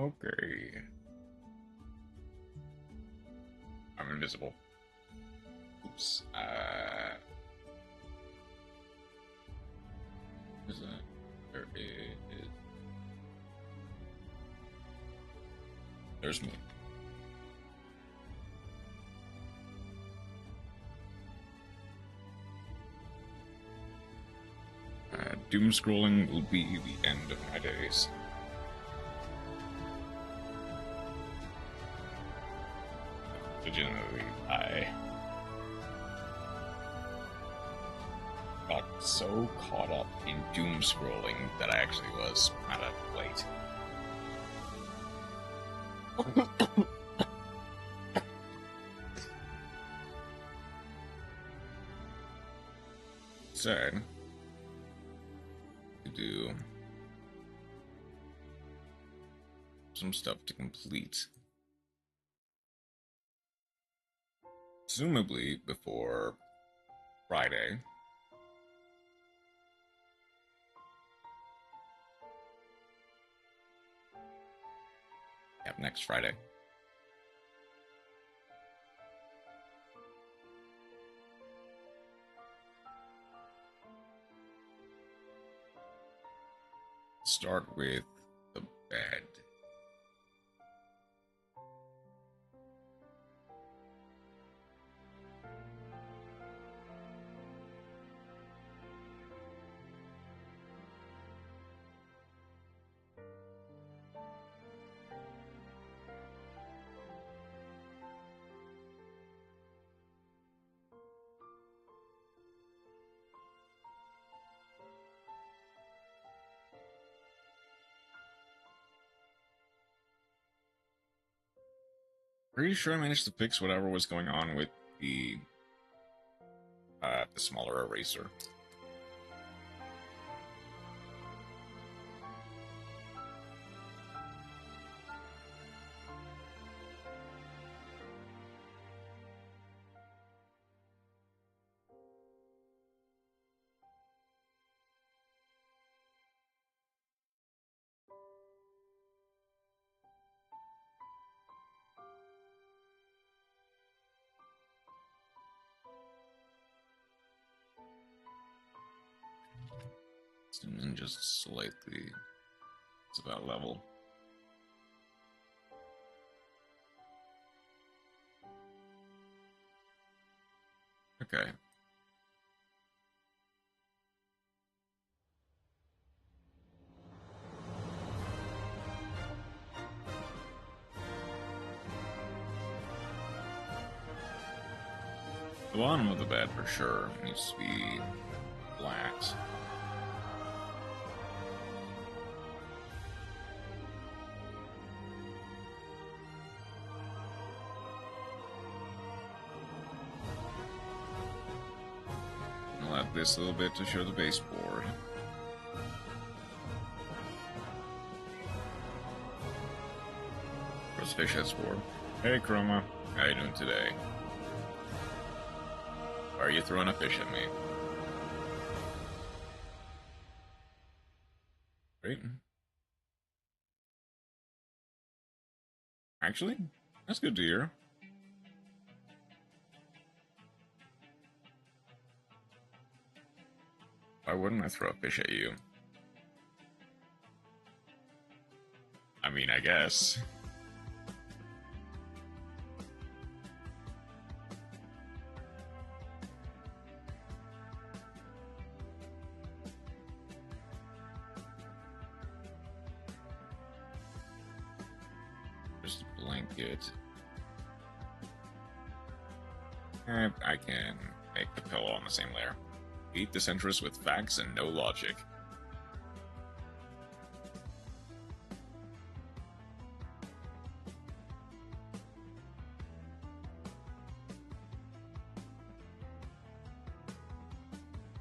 Okay. I'm invisible. Oops. Is it? There is. There's me. Doom scrolling will be the end of my days. Legitimately, I got so caught up in doom scrolling that I actually was kind of late. Sad to do some stuff to complete. Presumably before Friday. Yep, next Friday. Start with the bed. Pretty sure I managed to fix whatever was going on with the smaller eraser. And just slightly, it's about level. Okay. The bottom of the bed for sure needs to be flat. I'll add this a little bit to show the baseboard. Where's Fish Head's board? Hey Chroma, how you doing today? Why are you throwing a fish at me? Great. Actually, that's good to hear. Why wouldn't I throw a fish at you? I mean, I guess. Just a blanket. I can make the pillow on the same layer. Beat the centrist with facts and no logic.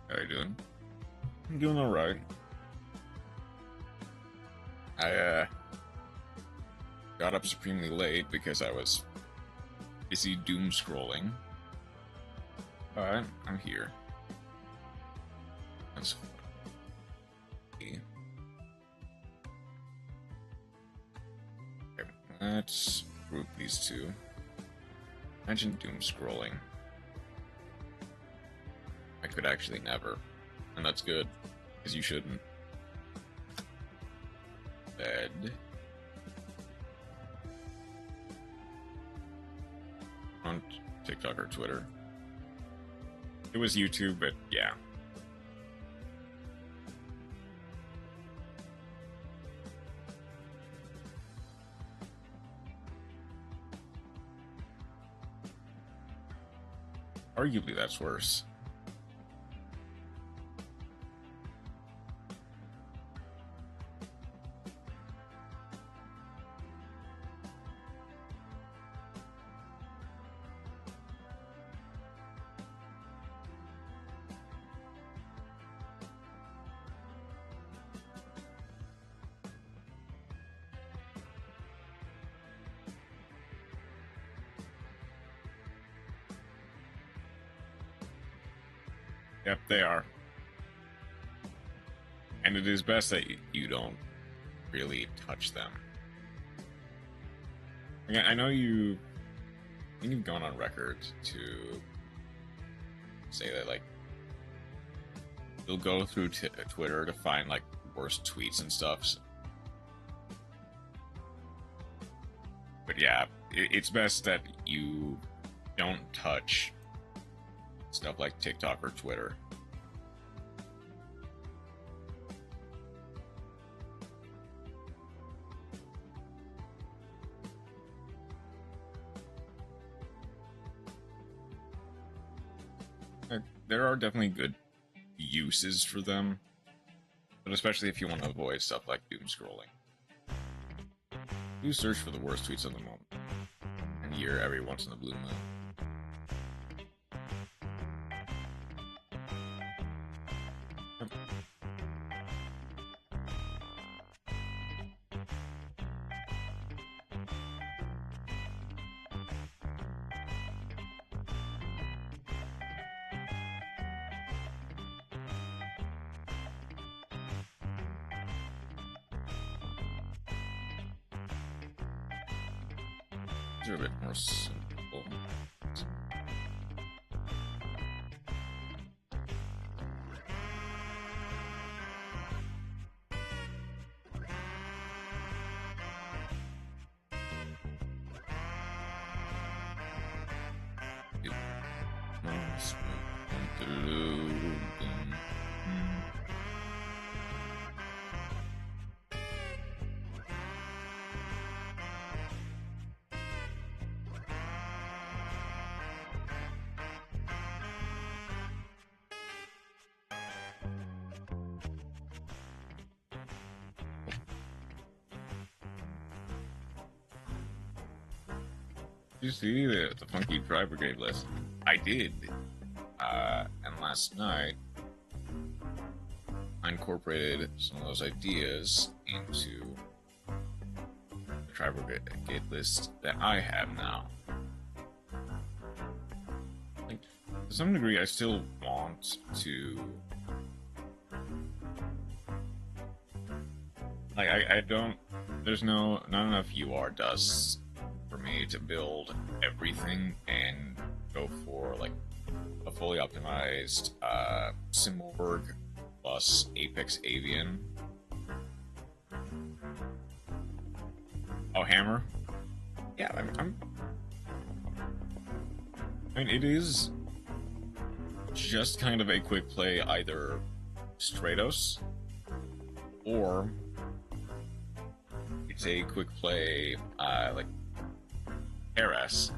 How you doing? I'm doing alright. I got up supremely late because I was busy doom scrolling. But I'm here. That's Let's group these two. Imagine doom scrolling. I could actually never. And that's good, because you shouldn't. Bed. On TikTok or Twitter. It was YouTube, but yeah. Arguably, that's worse. Yep, they are. And it is best that you don't really touch them. Again, I know I think you've gone on record to say that, like, you'll go through Twitter to find, like, worst tweets and stuff. But yeah, it's best that you don't touch stuff like TikTok or Twitter. There are definitely good uses for them, but especially if you want to avoid stuff like doom scrolling. Do search for the worst tweets of the moment and year every once in a blue moon. These are a bit more simple. Did you see the funky Dry Brigade list? I did. And last night, I incorporated some of those ideas into the Dry Brigade list that I have now. Like, to some degree, I still want to... Like, I don't... There's not enough UR dust for me to build everything and go for, like, a fully optimized Simulberg plus Apex Avian. Oh, Hammer? Yeah, I mean, it is just kind of a quick play, either Stratos, or it's a quick play, like, RS.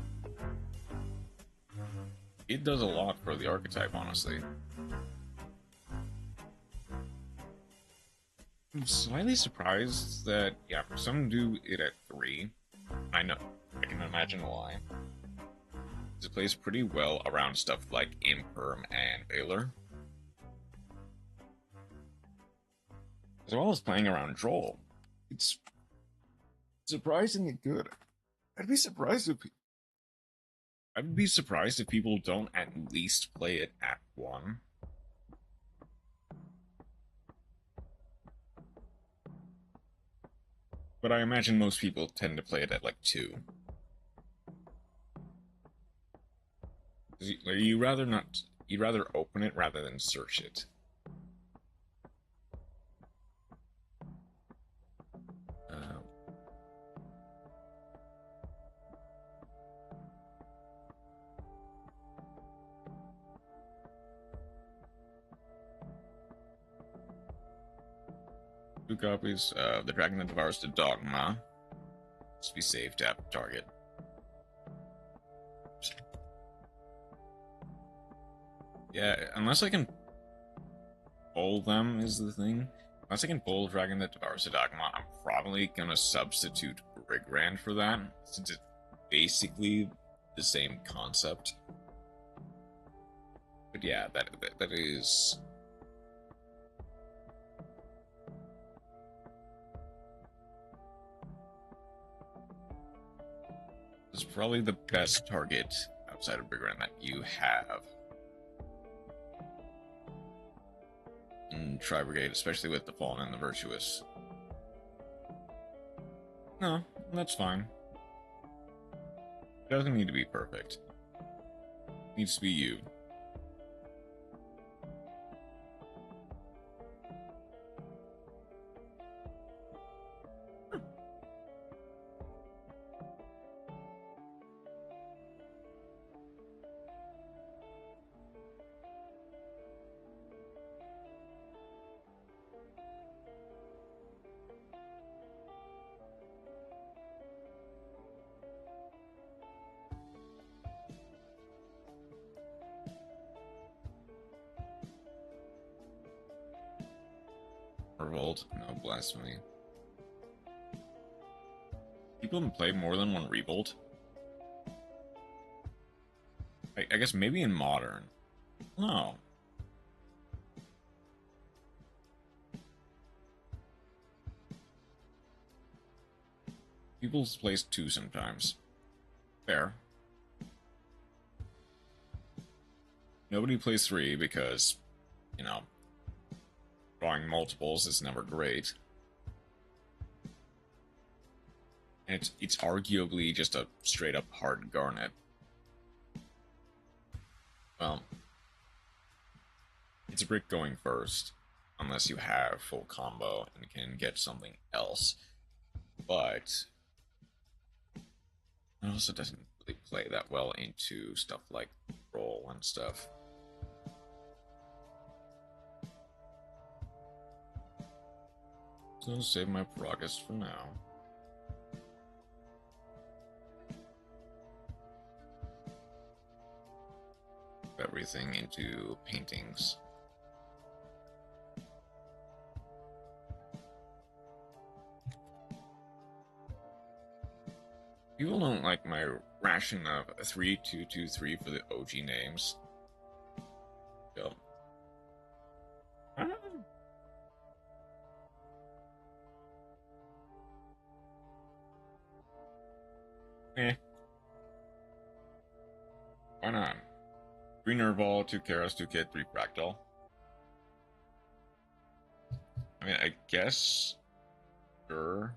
It does a lot for the archetype, honestly. I'm slightly surprised that, yeah, some do it at 3. I know, I can imagine why. It plays pretty well around stuff like Imperm and Valor, as well as playing around Droll. It's surprisingly good. I'd be surprised if people don't at least play it at 1. But I imagine most people tend to play it at like 2. You rather not. You'd rather open it rather than search it. Two copies of the Dragon that Devours the Dogma. Just be safe to have a target. Yeah, unless I can pull them is the thing. Unless I can pull Dragon that Devours the Dogma, I'm probably gonna substitute Rigrand for that, since it's basically the same concept. But yeah, that is. It's probably the best target outside of Rigrand that you have. And Tri-Brigade, especially with the Fallen and the Virtuous. No, that's fine. It doesn't need to be perfect. It needs to be you. Revolt, no blasphemy. People can play more than one Revolt. I guess maybe in Modern. No. People plays 2 sometimes. Fair. Nobody plays 3 because, you know, drawing multiples is never great. And it's arguably just a straight up hard garnet. Well, it's a brick going first, unless you have full combo and can get something else. But it also doesn't really play that well into stuff like roll and stuff. So I'll save my progress for now. Everything into paintings. People don't like my ration of 3223 for the OG names. So. I don't know. Why not? 3 Nerval, 2 Karas, 2 Kid, 3 Fractal. I mean, I guess. Sure.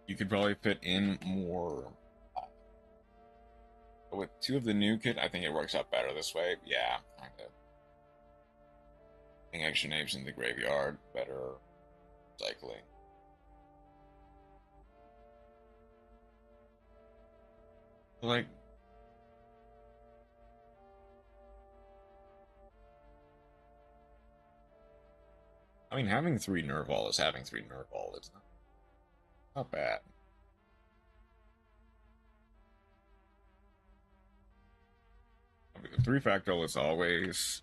You could probably fit in more. But with 2 of the new kit, I think it works out better this way. Yeah, kind of. Putting extra names in the graveyard, better cycling. Like, I mean, having 3 Nerval is having 3 Nerval. It's not bad. I mean, 3 Fractal is always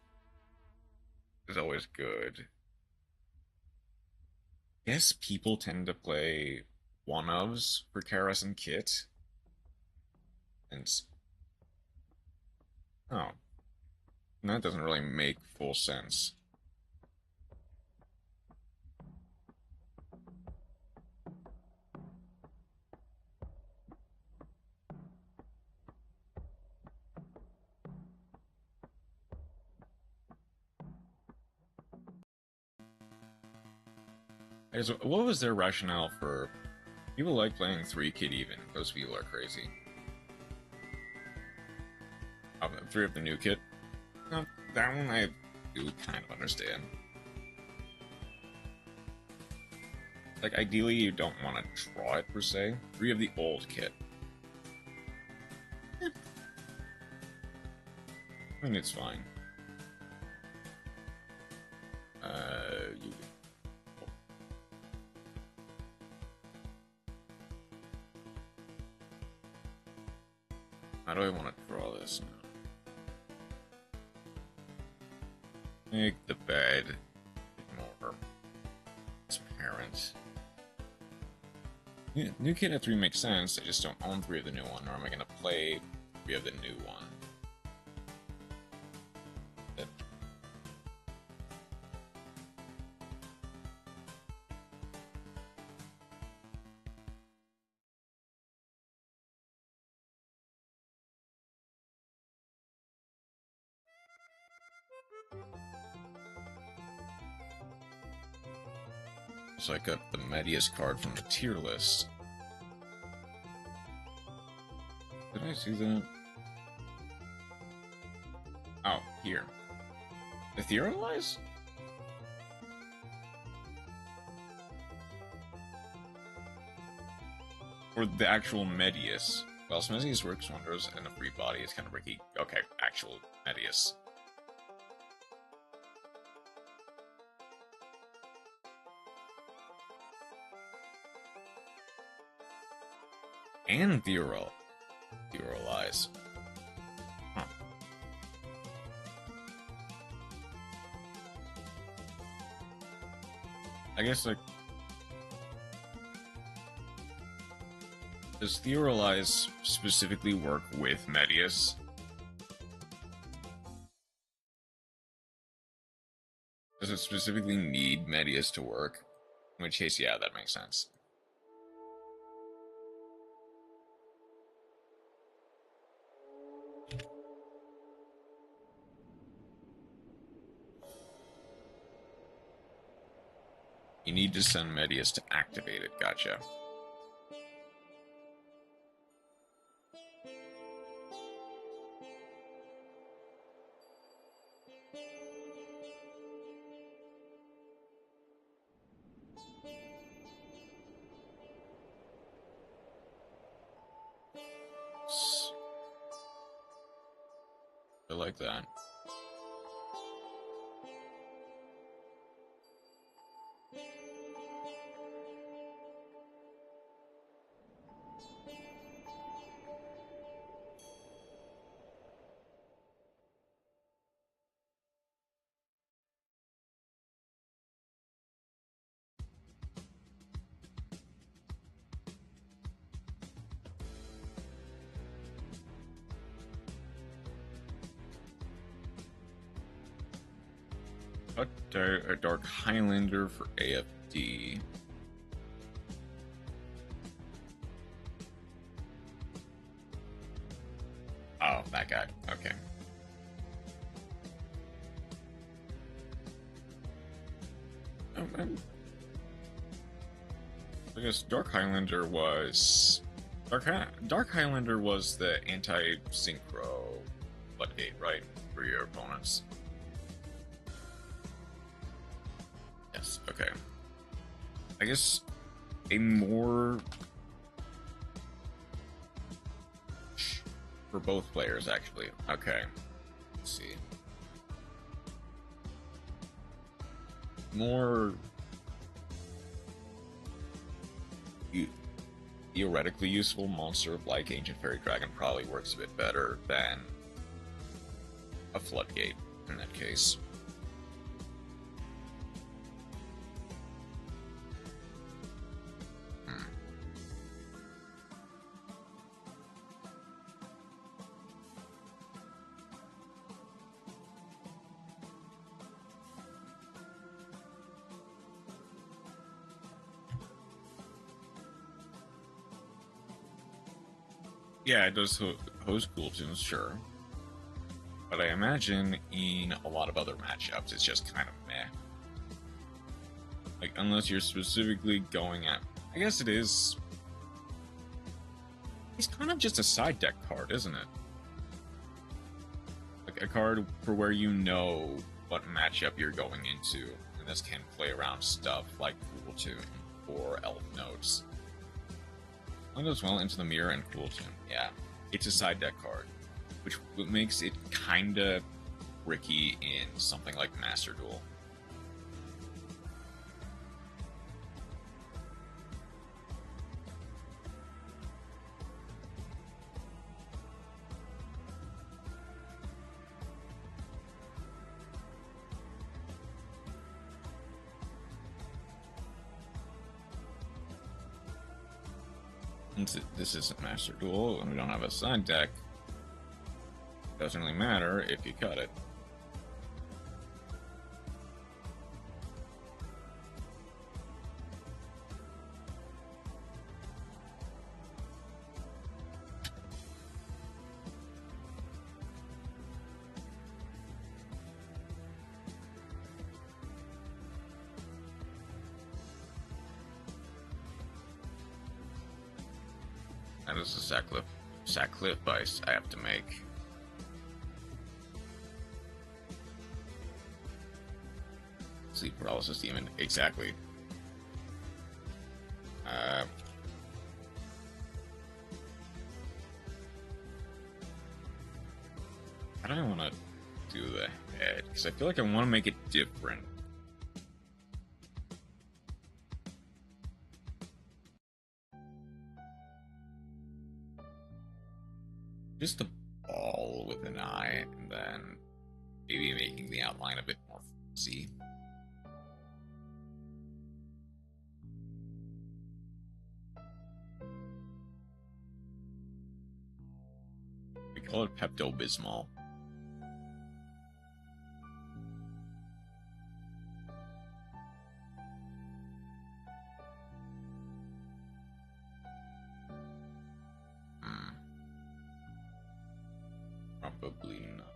good. Yes, people tend to play one-ofs for Karas and Kit. And oh, that doesn't really make full sense. I guess, what was their rationale for people like playing 3-kit even? Those people are crazy. Oh, 3 of the new kit? No, that one I do kind of understand. Like, ideally, you don't want to draw it per se. 3 of the old kit. I mean, it's fine. How do I want to draw this now? Make the bed more transparent. Yeah, new kit at 3 makes sense. I just don't own 3 of the new one, or am I gonna play 3 of the new one? So I got the Medius card from the tier list. Did I see that? Oh, here. Etherealize? Or the actual Medius? Well, Medius works wonders in a free body. It's kind of tricky. Okay, actual Medius. And Duel. Etherealize. Huh. I guess, like, does Etherealize specifically work with Medius? Does it specifically need Medius to work? In which case, yeah, that makes sense. You need to send Medius to activate it, gotcha. I like that. A Dark Highlander for AFD. Oh, that guy. Okay. I guess Dark Highlander was... Dark Highlander was the anti-synchro floodgate, right? For your opponents. Yes, okay. I guess a more... for both players, actually. Okay. Let's see. More... theoretically useful monster like Ancient Fairy Dragon probably works a bit better than a Floodgate in that case. Yeah, it does host cool tunes, sure. But I imagine in a lot of other matchups, it's just kind of meh. Like, unless you're specifically going at... I guess it is... It's kind of just a side deck card, isn't it? Like, a card for where you know what matchup you're going into. And this can play around stuff like Cool Tune or Elf Notes. One goes well into the mirror and Cool Tune. Yeah, it's a side deck card, which makes it kinda tricky in something like Master Duel. Since this isn't Master Duel and we don't have a side deck, it doesn't really matter if you cut it. That is a sacrifice I have to make. Sleep paralysis demon, exactly. How do I want to do the head? Because I feel like I want to make it different. Just a ball with an eye, and then maybe making the outline a bit more fuzzy. We call it Pepto-Bismol. Probably not.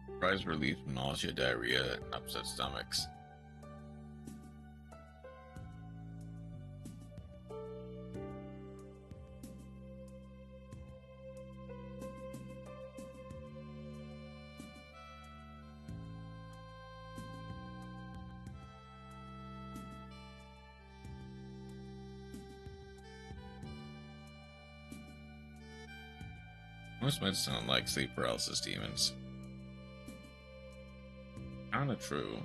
Surprise relief from nausea, diarrhea, and upset stomachs. Most meds sound like sleep paralysis demons. Kinda true.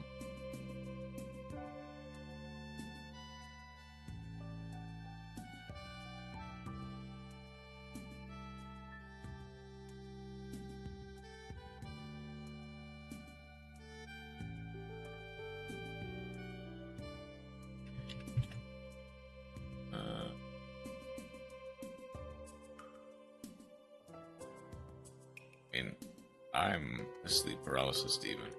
I mean, I'm a sleep paralysis demon.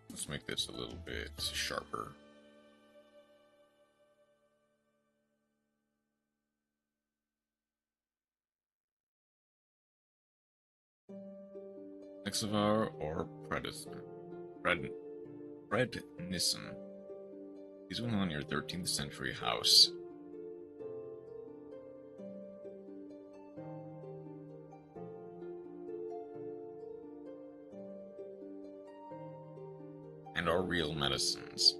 Let's make this a little bit sharper. Exavar or Prednissen. These went on your 13th century house. and are real medicines.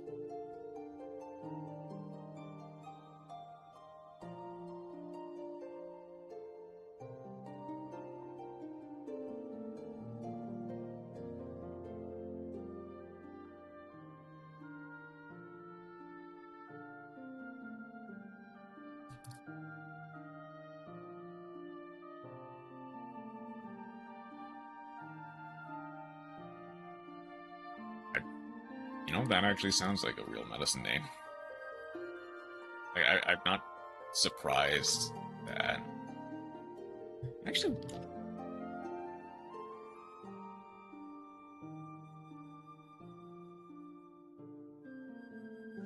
You know, that actually sounds like a real medicine name. Like, I'm not surprised that... Actually...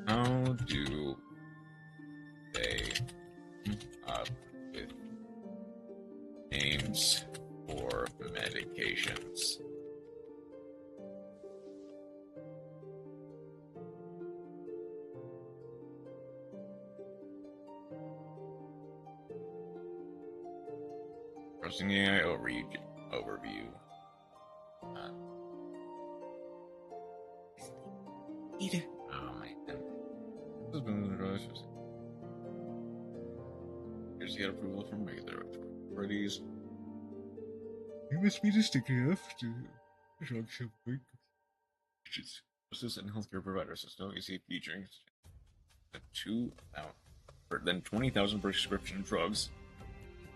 How do they come up with names for medications? Trusting the AI overview. Oh man. This has been the delicious. Here's the approval from regular authorities. You must be distinct enough to drug shipping. And healthcare providers system. You see featuring than 20,000 prescription drugs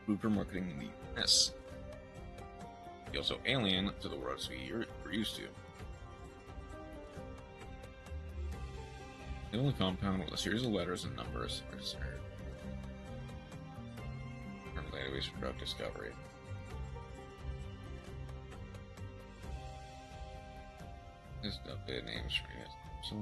approved for marketing in the US. He's also alien to the world we're used to. The only compound with a series of letters and numbers is from the database for drug discovery. This updated names for you. So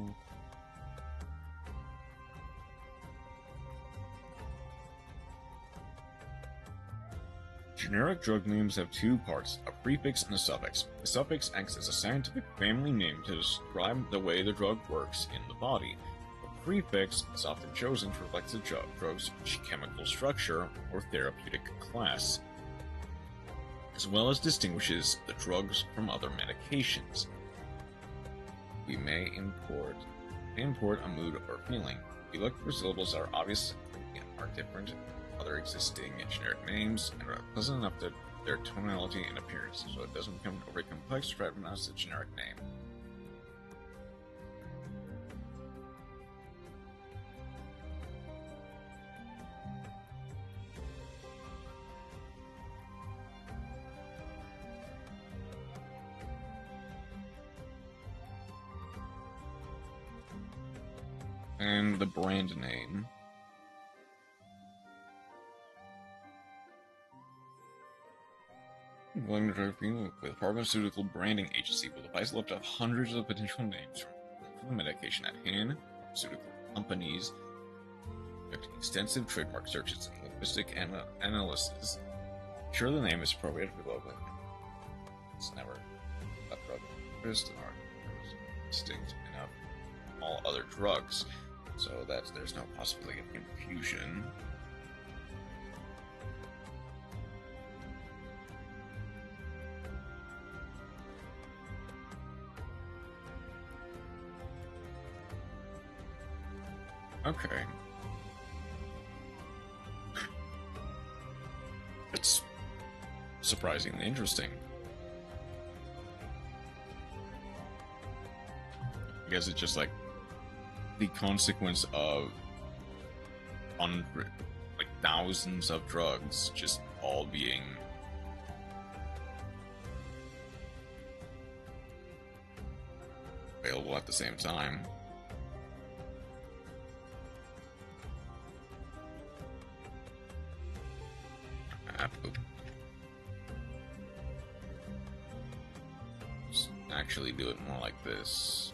generic drug names have two parts, a prefix and a suffix. The suffix acts as a scientific family name to describe the way the drug works in the body. The prefix is often chosen to reflect the drug's chemical structure or therapeutic class, as well as distinguishes the drugs from other medications. We may import a mood or feeling. We look for syllables that are obvious and are different other existing generic names and are pleasant enough to their tonality and appearance, so it doesn't become overly complex to try to pronounce the generic name. And the brand name. Willing to with a pharmaceutical branding agency will devise a list of hundreds of potential names for the medication at hand. Pharmaceutical companies conduct extensive trademark searches and linguistic analysis. Sure, the name is appropriate for globally. It's never a drug interest or distinct enough from all other drugs, so that there's no possibility of confusion. Okay. It's surprisingly interesting. I guess it's just like the consequence of thousands of drugs just all being available at the same time. Let's actually do it more like this.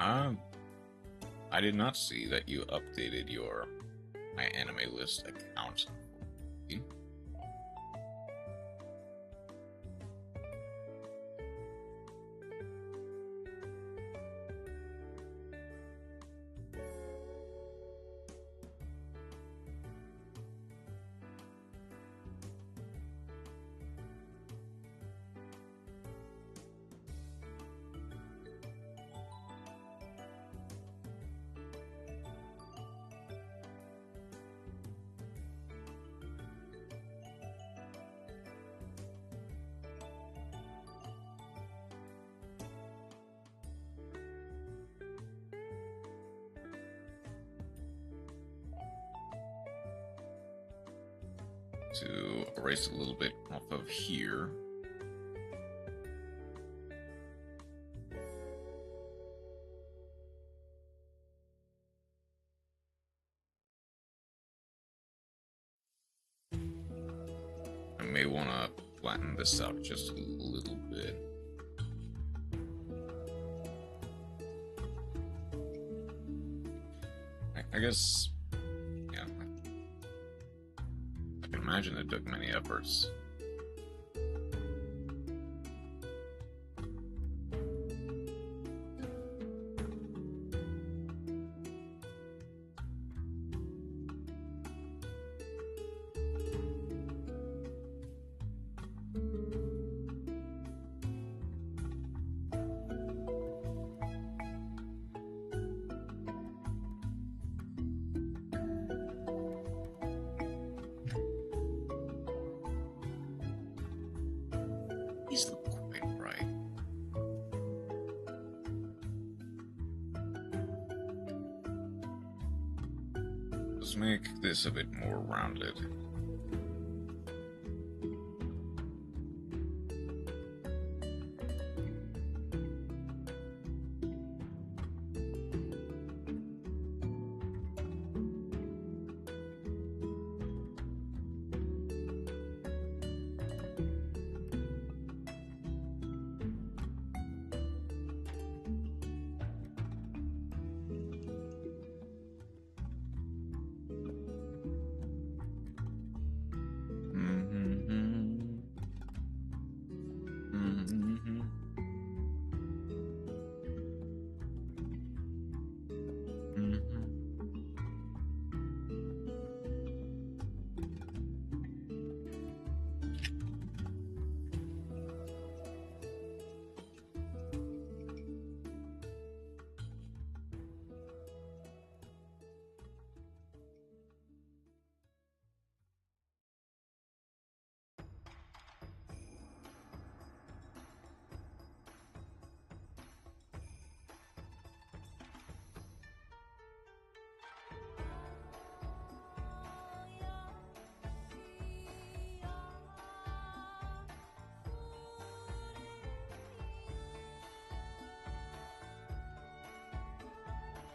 I did not see that you updated your My Anime List account. To erase a little bit off of here. I may want to flatten this out just a little bit. I guess, yeah. I can imagine it took many efforts. These look quite right. Let's make this a bit more rounded.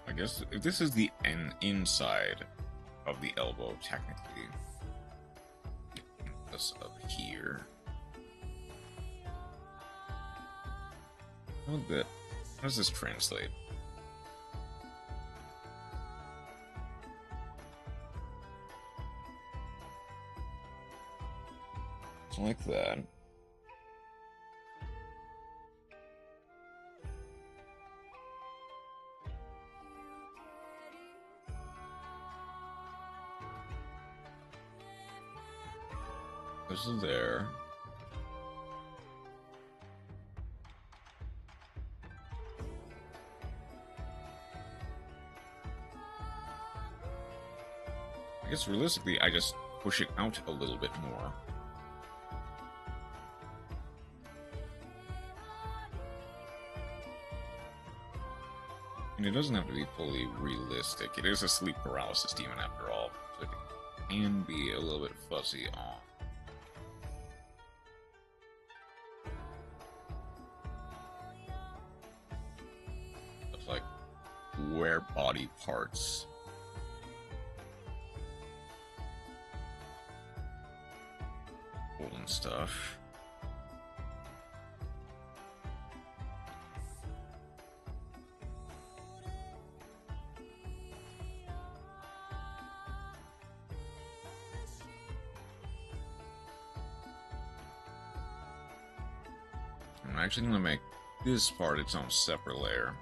I guess if this is the inside of the elbow, technically, this up here. A little bit. How does this translate? Something like that. This is there. I guess realistically, I just push it out a little bit more. And it doesn't have to be fully realistic. It is a sleep paralysis demon after all, so it can be a little bit fuzzy on. Like where body parts hold and stuff. I'm actually going to make this part its own separate layer.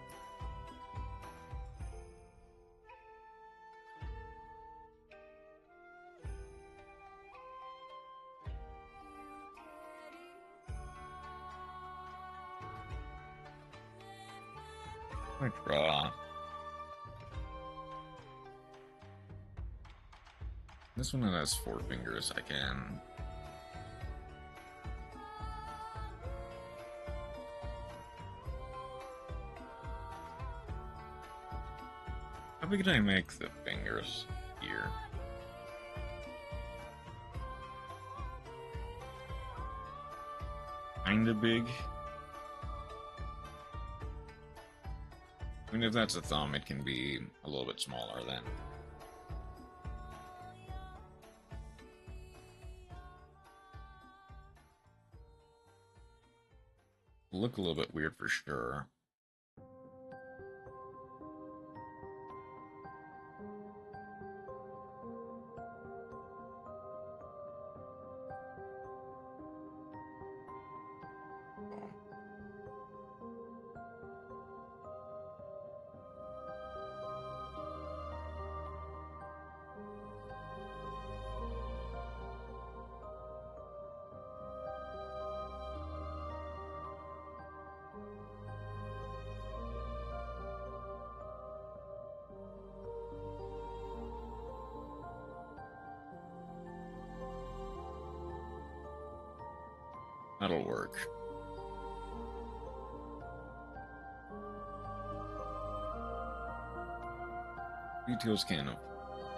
I draw. This one that has 4 fingers, I can... How big can I make the fingers here? Kinda big. I mean, if that's a thumb, it can be a little bit smaller then. Look a little bit weird for sure. That'll work. Details can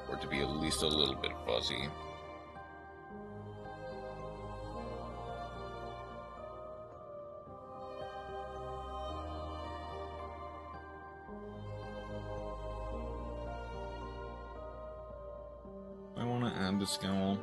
afford to be at least a little bit fuzzy. I want to add the skull.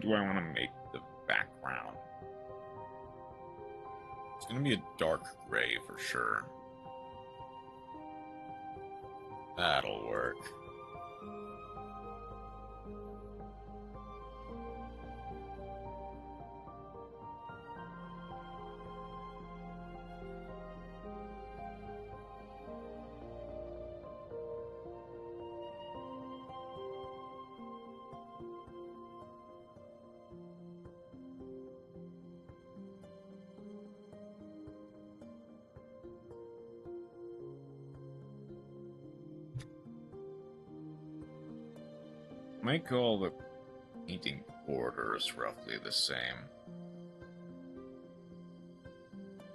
Do I want to make the background? It's going to be a dark gray for sure. That'll work. Make all the painting borders roughly the same.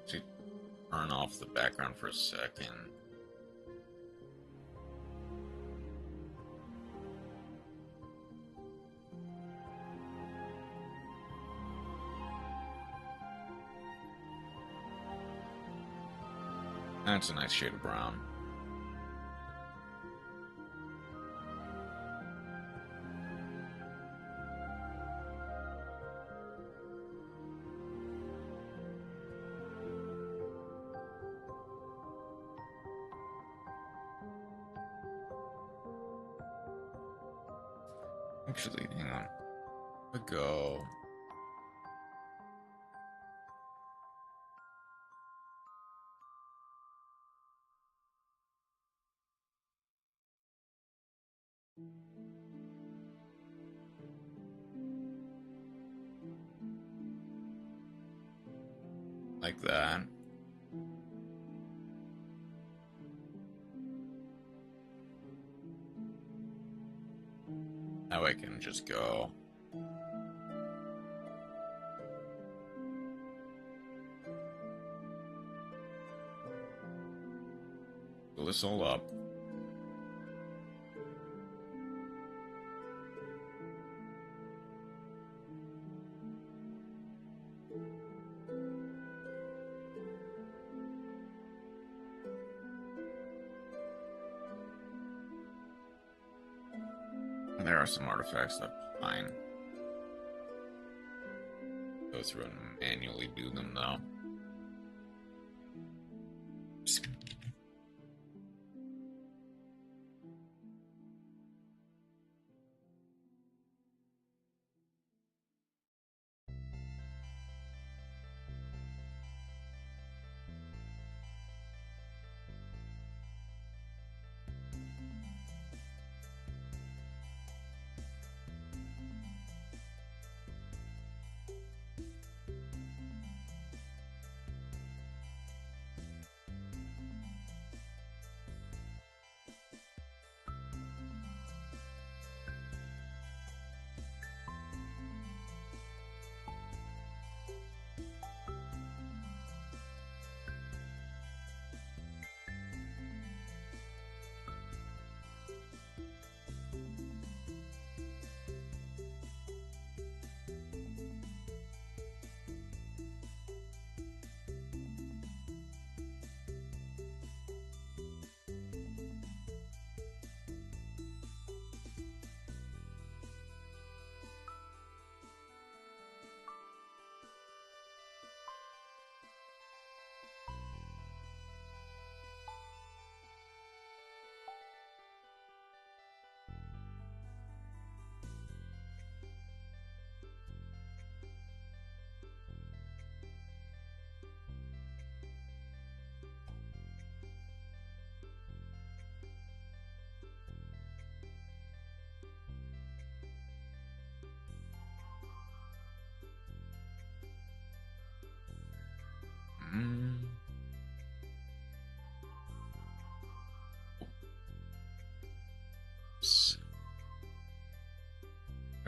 To turn off the background for a second. That's a nice shade of brown. Actually, hang on. Go. Like that. Now I can just go. Fill this all up. are some artifacts that fine. Go through and manually do them though.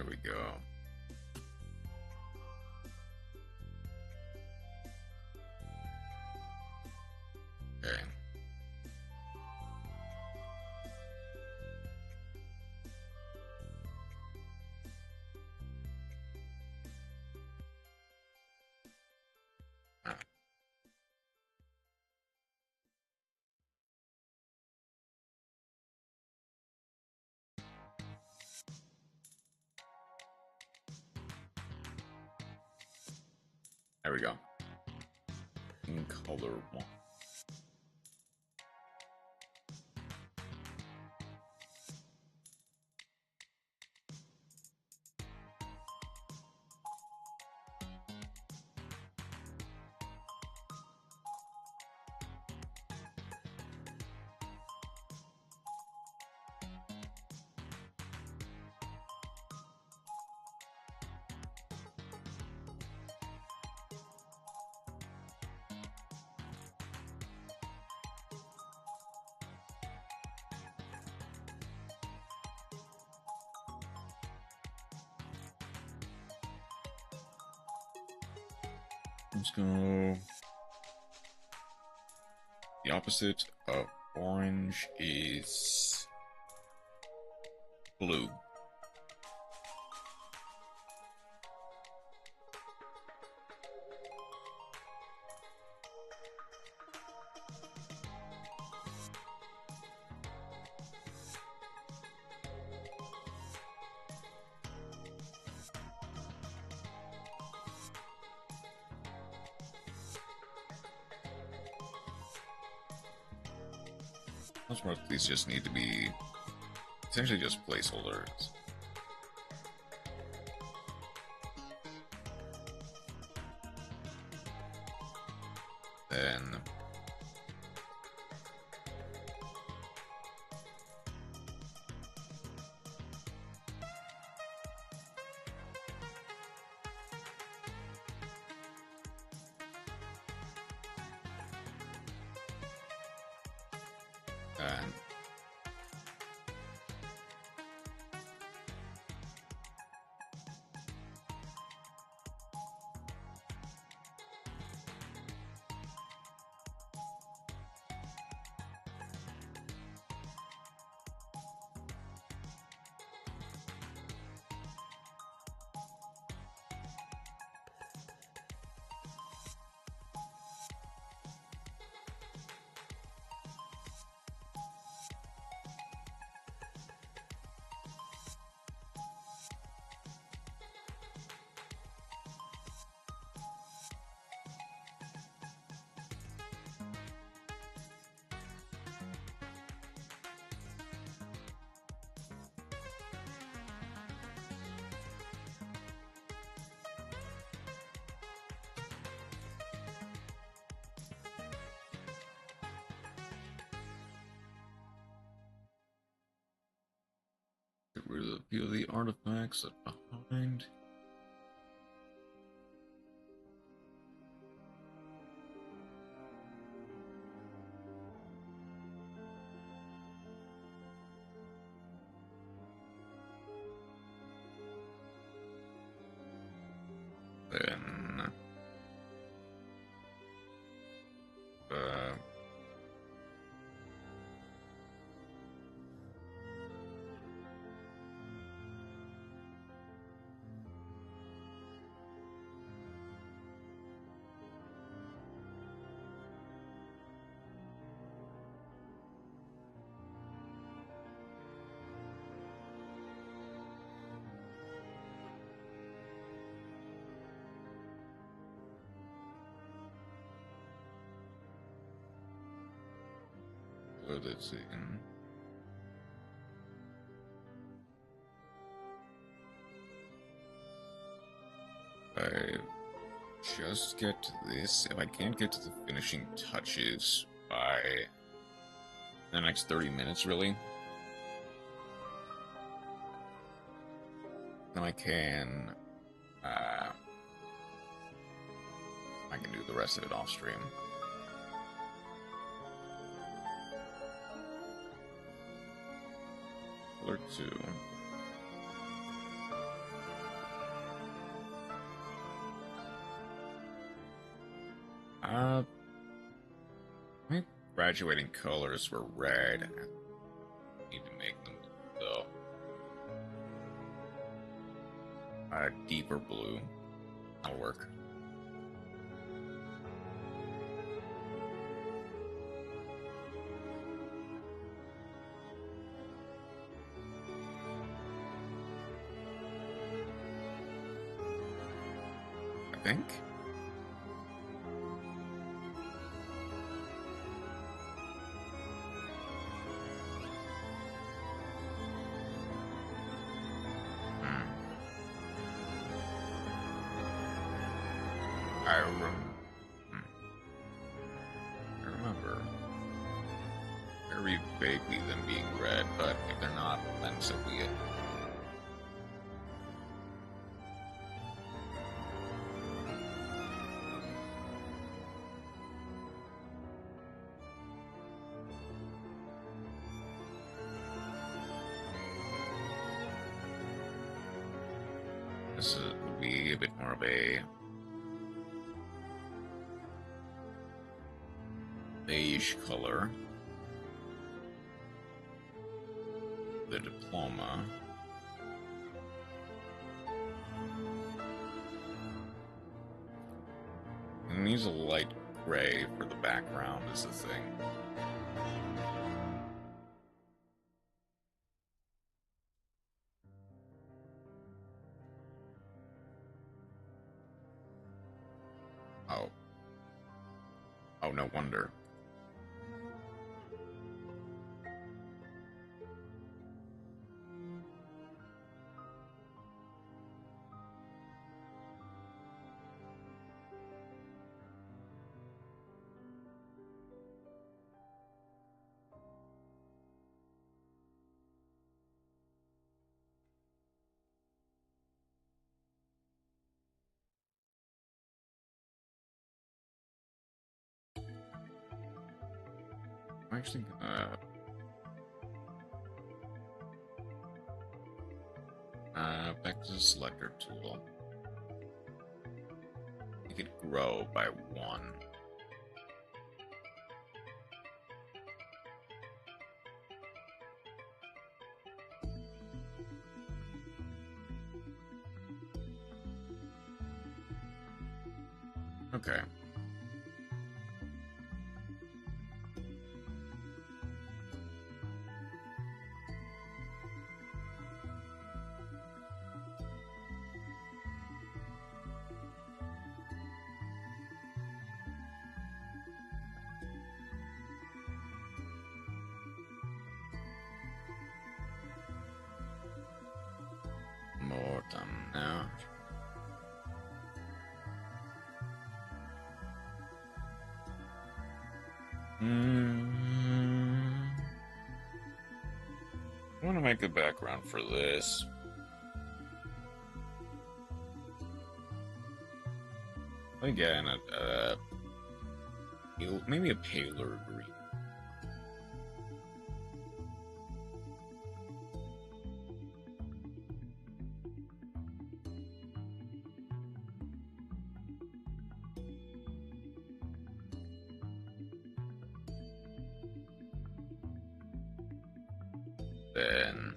There we go. Okay. There we go. In color 1. Let's go. The opposite of orange is blue. Most of these just need to be essentially just placeholders. Then few of the artifacts left behind. Then let's see. I just get to this. If I can't get to the finishing touches by the next 30 minutes, really, then I can do the rest of it off stream. Or two. My graduating colors were red. I need to make them though. Deeper blue. That'll work. I think. I remember very vaguely them being red, but if they're not, then so be it. This would be a bit more of a beige color. The diploma. And these a light gray for the background is the thing. Oh, no wonder. I'm actually back to the selector tool. You could grow by 1. Okay. More done now. I want to make a background for this. Again, maybe a paler green. Then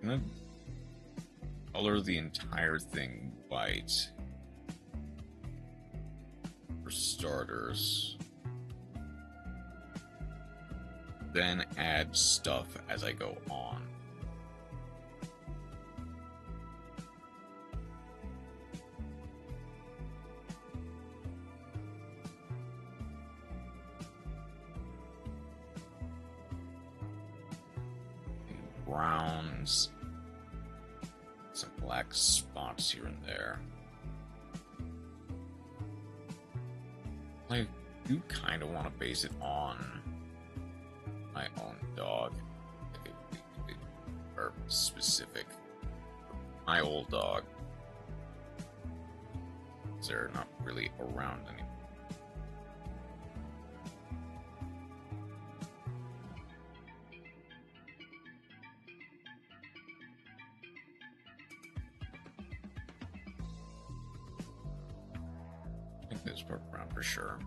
I'm gonna color the entire thing white for starters. Then add stuff as I go on. Browns, some black spots here and there. I do kind of want to base it on my own dog, or specific, my old dog. They're not really around anymore. I think this part brown for sure.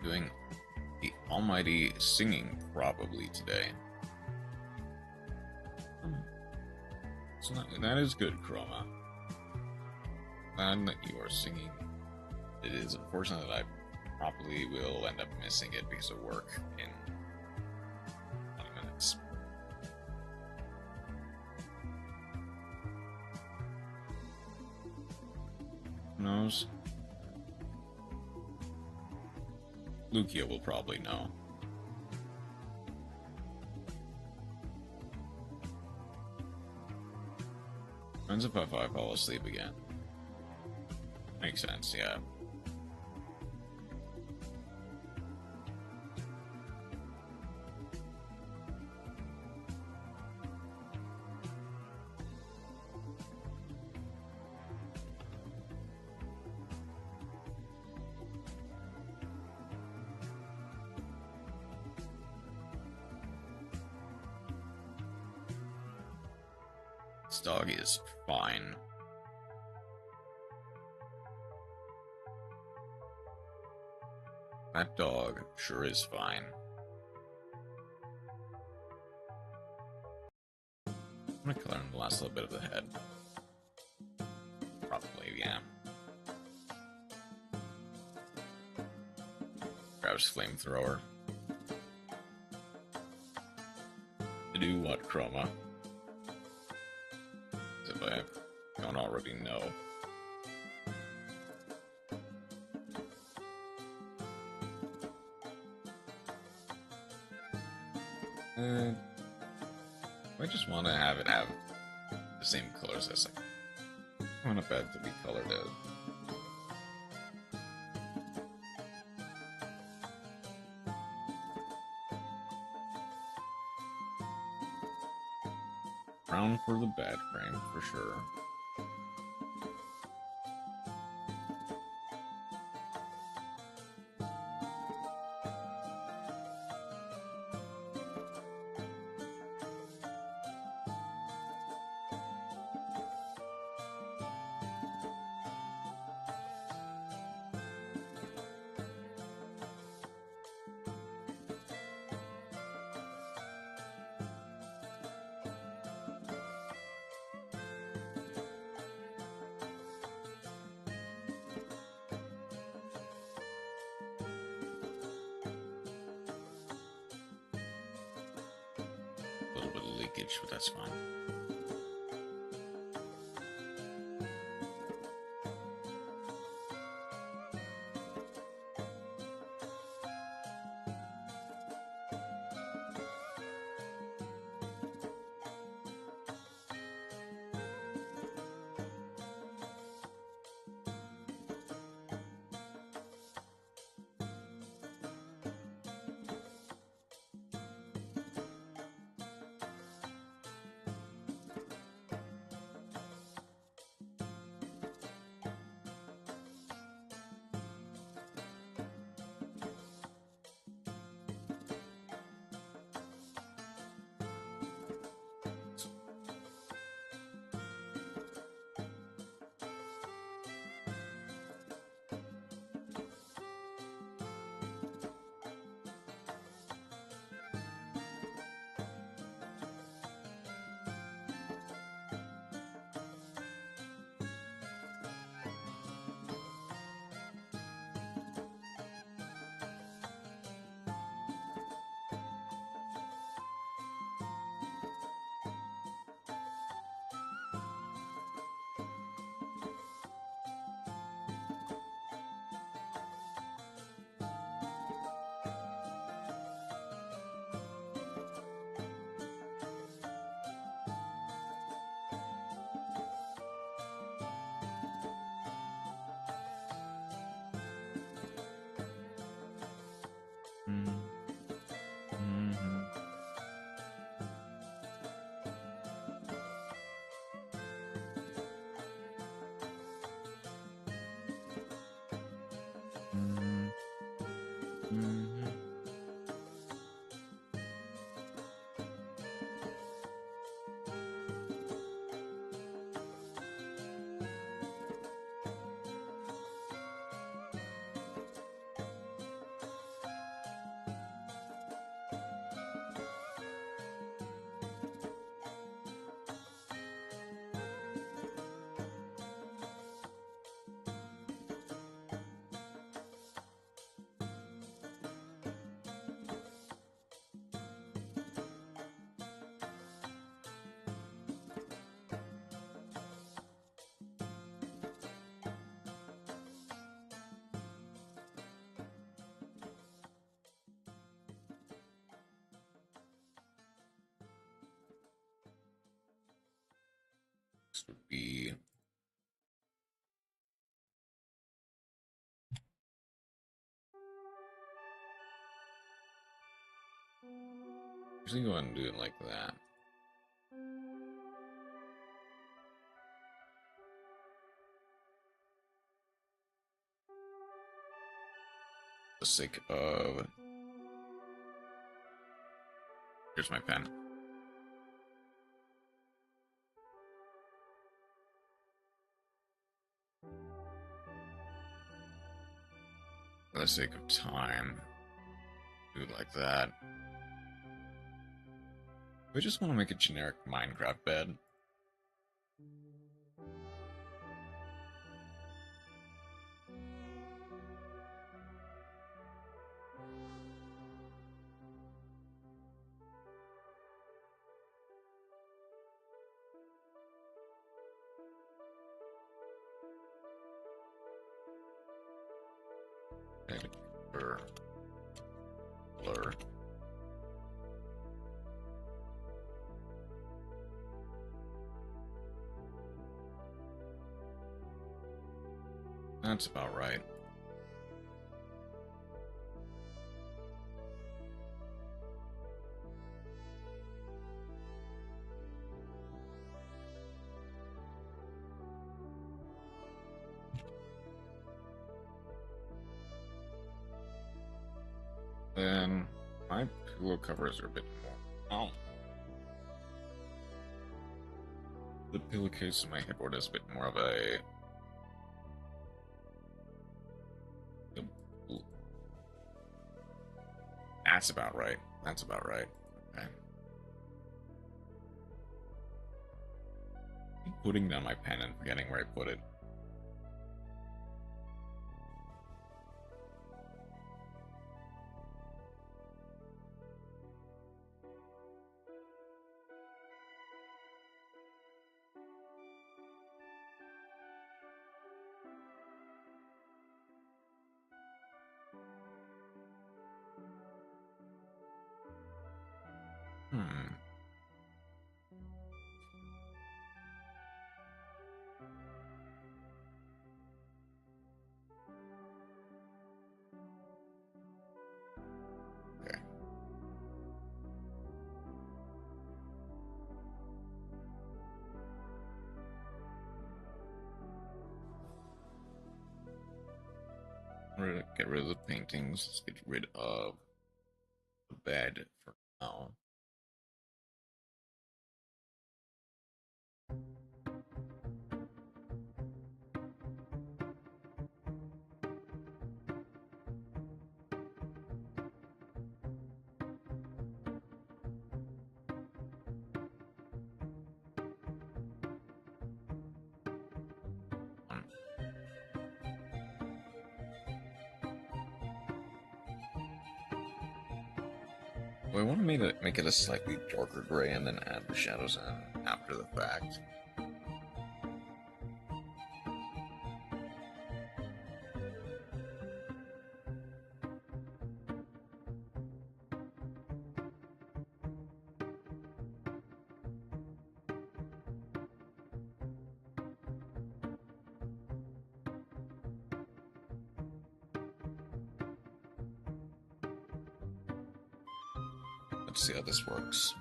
Doing the almighty singing probably today. So that is good, Chroma. Glad that you are singing. It is unfortunate that I probably will end up missing it because of work in 20 minutes. Who knows? Yugioh will probably know. Depends if I fall asleep again. Makes sense, yeah. This dog is fine. That dog sure is fine. I'm gonna color in the last little bit of the head. Probably, yeah. Grabs flamethrower. To do what, Chroma? If I don't already know. I just want to have it have the same colors as I want a bed to be colored out. Brown for the bed frame, for sure. leakage, but that's fine. This would be usually go ahead and do it like that. For the sake of, here's my pen. For the sake of time, do it like that. We just want to make a generic Minecraft bed. Blur. That's about right. Then my pillow covers are a bit more. Oh. The pillowcase in my headboard is a bit more of a. That's about right. That's about right. Okay. I keep putting down my pen and forgetting where I put it. Hmm. Okay. Get rid of the paintings. Let's get rid of the bed for now. I want to make it a slightly darker gray and then add the shadows in after the fact. Let's see how this works.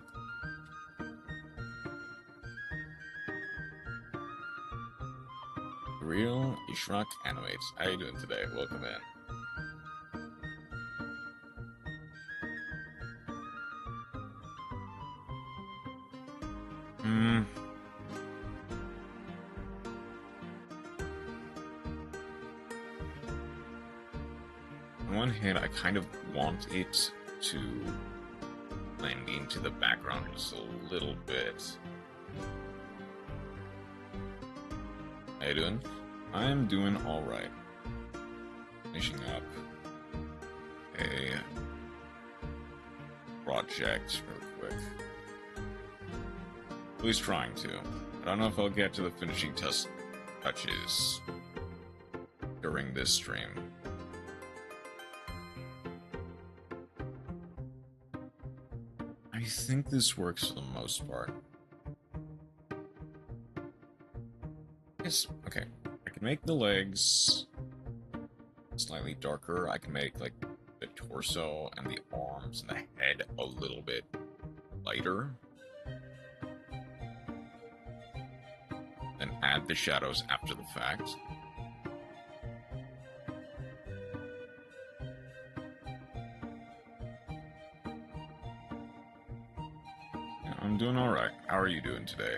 Real Ishraq Animates. How you doing today? Welcome in. On one hand, I kind of want it to blend into the background just a little bit. How you doing? I'm doing alright. Finishing up a project real quick. At least trying to. I don't know if I'll get to the finishing touches during this stream. I think this works for the most part. Yes, okay. I can make the legs slightly darker. I can make, like, the torso and the arms and the head a little bit lighter. Then add the shadows after the fact. Yeah, I'm doing alright. How are you doing today?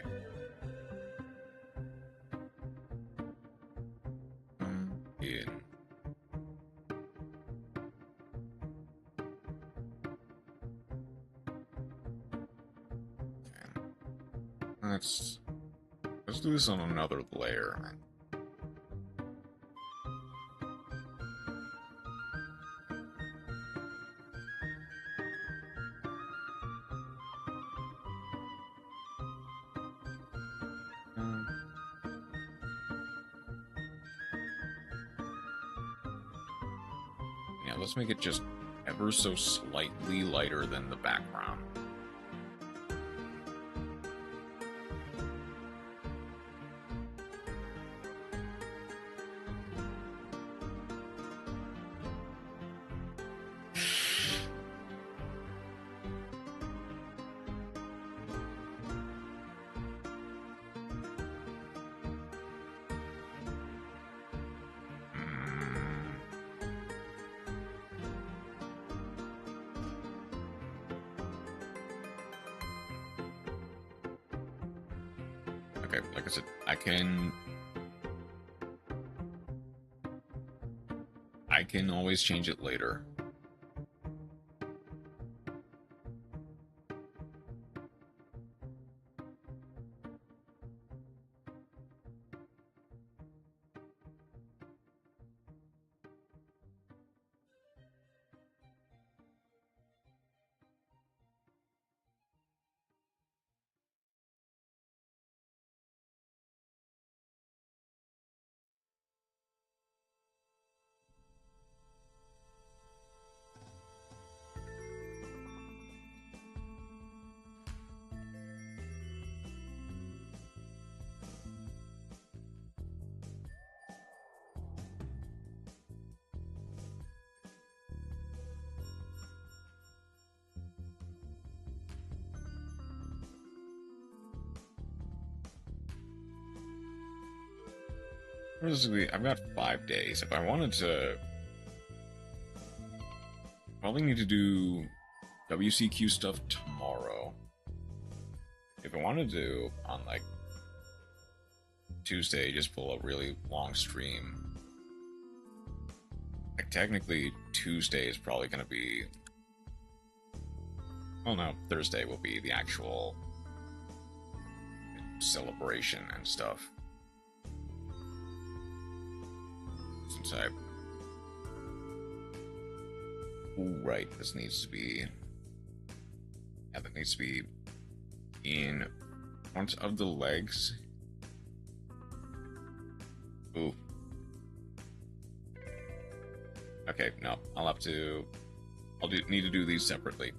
Let's do this on another layer. Yeah, let's make it just ever so slightly lighter than the background. Okay, like I said, I can always change it later. Basically, I've got 5 days. If I wanted to, probably need to do WCQ stuff tomorrow. If I wanted to, on like Tuesday, just pull a really long stream. Like, technically, Tuesday is probably going to be... Well, no, Thursday will be the actual celebration and stuff. Since I... Ooh, right, this needs to be... Yeah, that needs to be in front of the legs. Ooh. Okay, no, I'll have to... need to do these separately.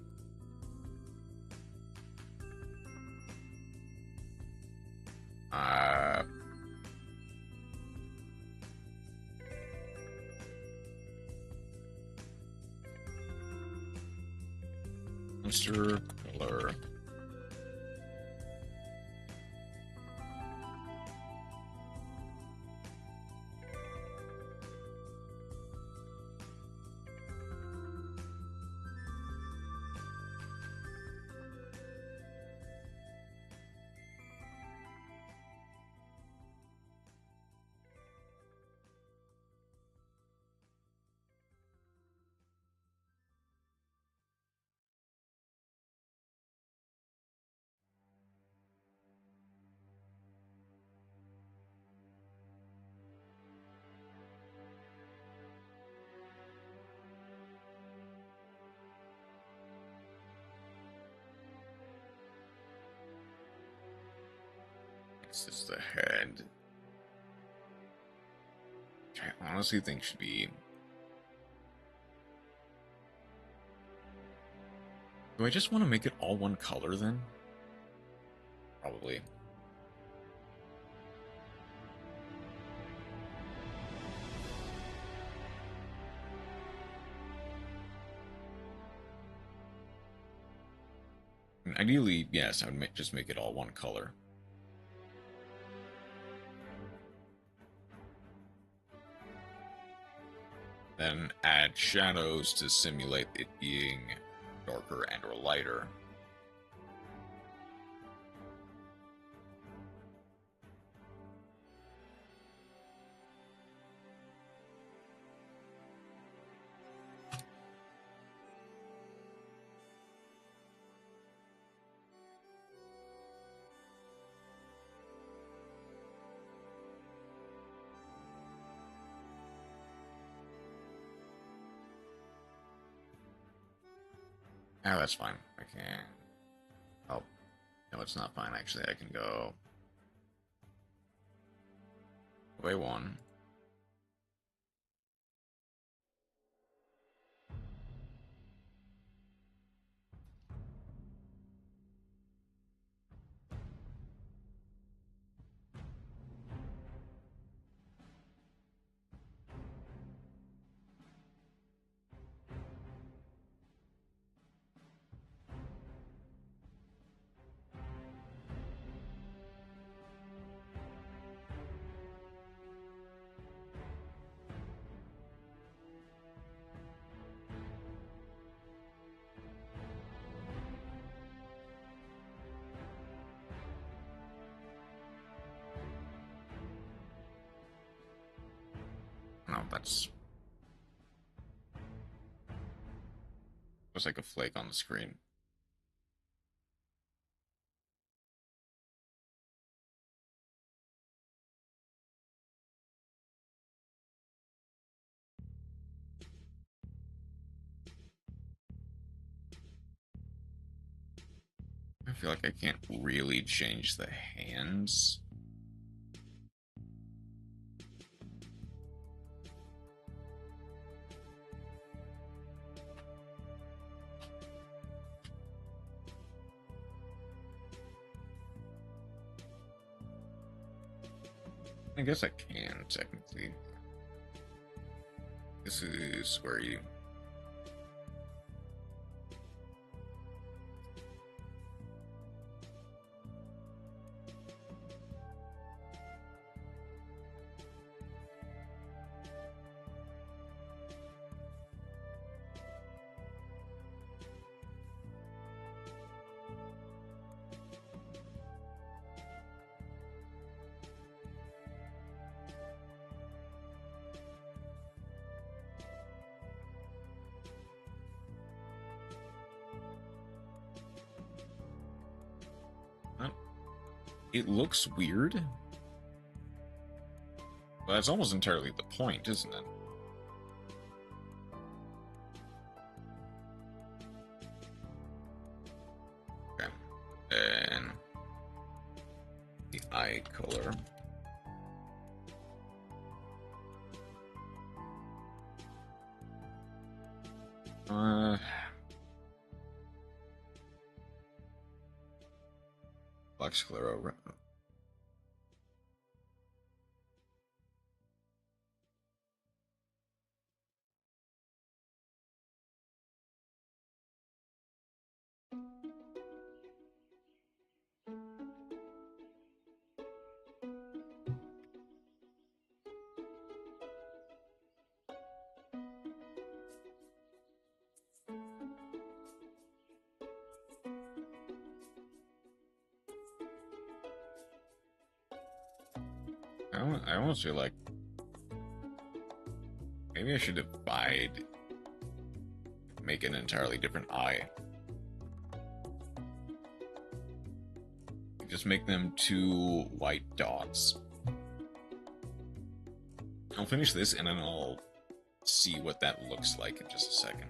Monster color. This is the head. Which I honestly think should be... Do I just want to make it all one color then? Probably. Ideally, yes, I would just make it all one color. Then add shadows to simulate it being darker and or lighter. Oh, that's fine. I can... Oh. No, it's not fine, actually. I can go... Way one. No, that's... Looks like a flake on the screen. I feel like I can't really change the hands. I guess I can, technically. This is where you... It looks weird, but that's almost entirely the point, isn't it? Okay. And the eye color. Black sclero. I almost feel like maybe I should divide, make an entirely different eye. Just make them 2 white dots. I'll finish this and then I'll see what that looks like in just a second.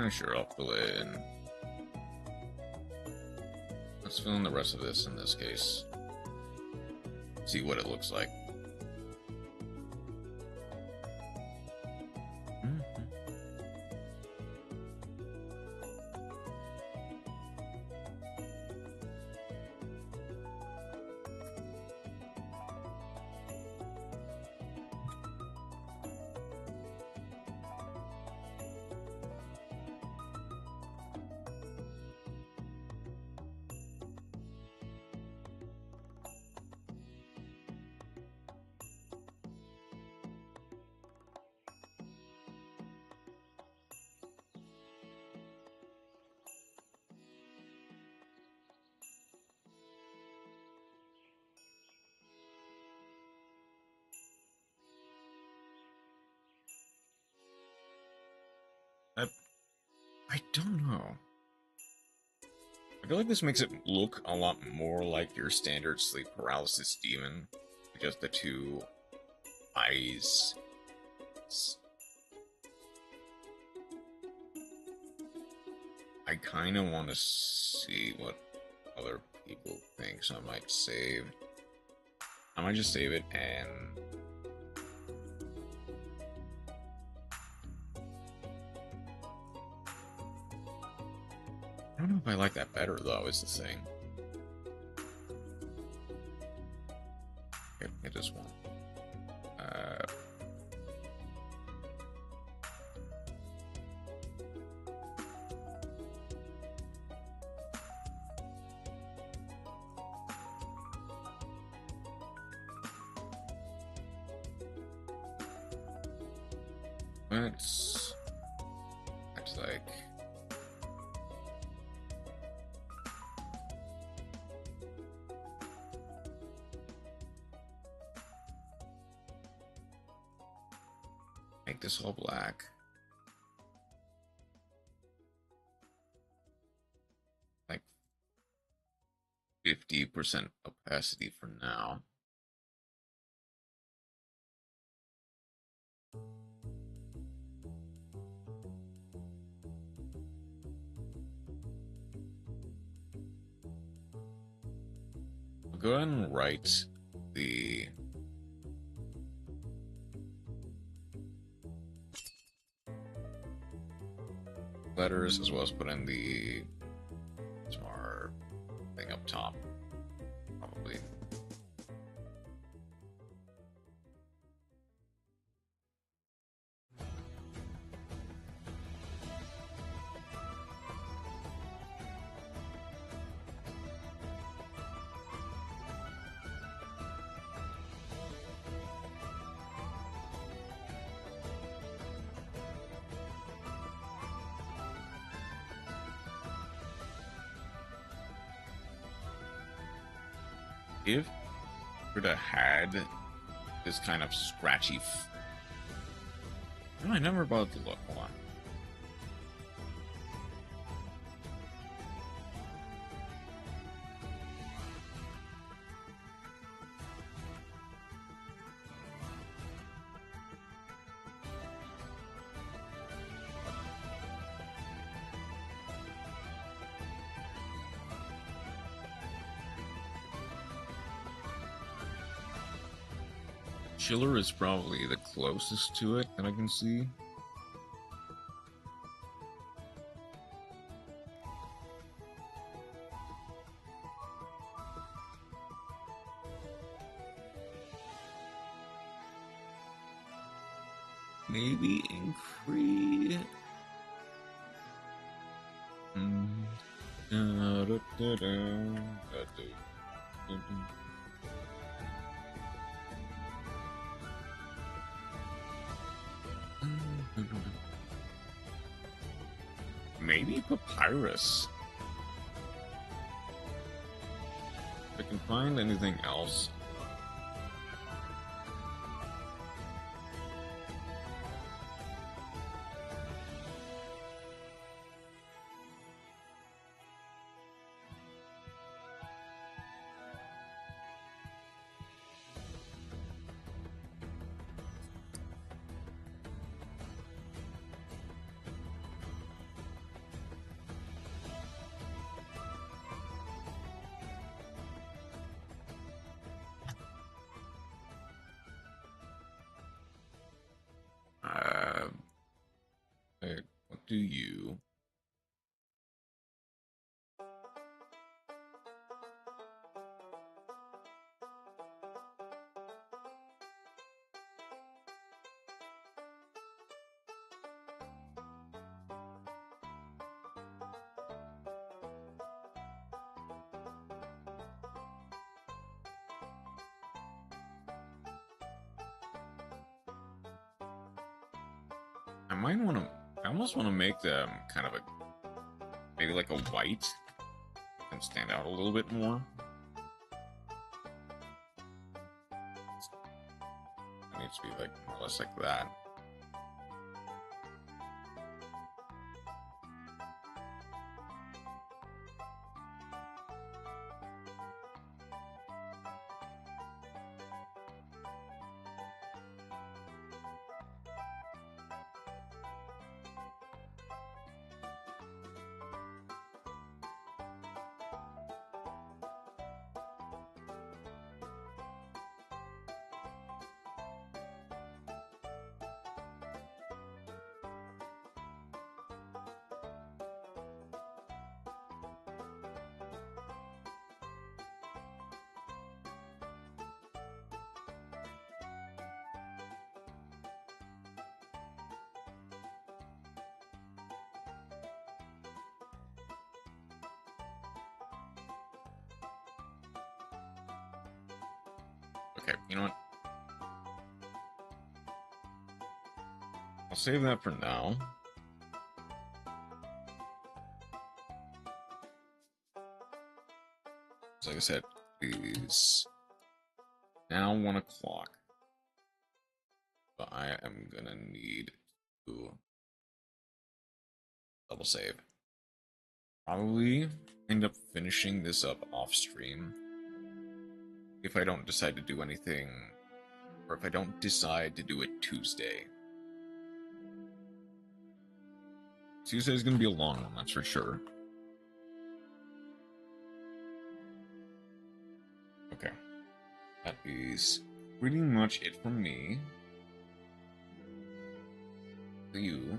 Sure, I'll fill in. Let's fill in the rest of this in this case. See what it looks like. I don't know. I feel like this makes it look a lot more like your standard sleep paralysis demon. Just the 2 eyes. I kind of want to see what other people think, so I might save. I might just save it and... I don't know if I like that better, though, is the thing. Okay, it is one. That's like... Make this all black. Like 50% opacity for now. I'll go ahead and write the letters as well as put in the smart thing up top, probably. If Frida had this kind of scratchy I never bothered to look. Hold on. Chiller is probably the closest to it that I can see. Maybe Incree. Maybe Papyrus. If I can find anything else. What do you? I almost want to make them kind of maybe like a white and stand out a little bit more. It needs to be like more or less like that. Okay, you know what? I'll save that for now. Like I said, it's now 1 o'clock. But I am gonna need to double save. Probably end up finishing this up off stream. If I don't decide to do anything, or if I don't decide to do it Tuesday. Tuesday's gonna be a long one, that's for sure. Okay. That is pretty much it from me. To you.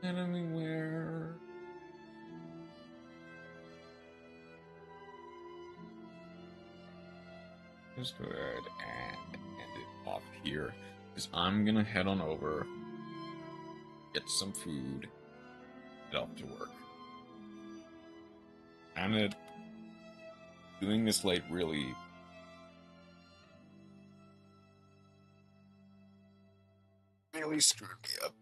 And anywhere. Just go ahead and end it off here. Because I'm gonna head on over, get some food, get off to work. And doing this late really screwed me up.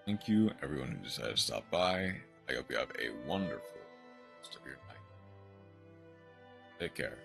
Thank you, everyone who decided to stop by. I hope you have a wonderful rest of your night. Take care.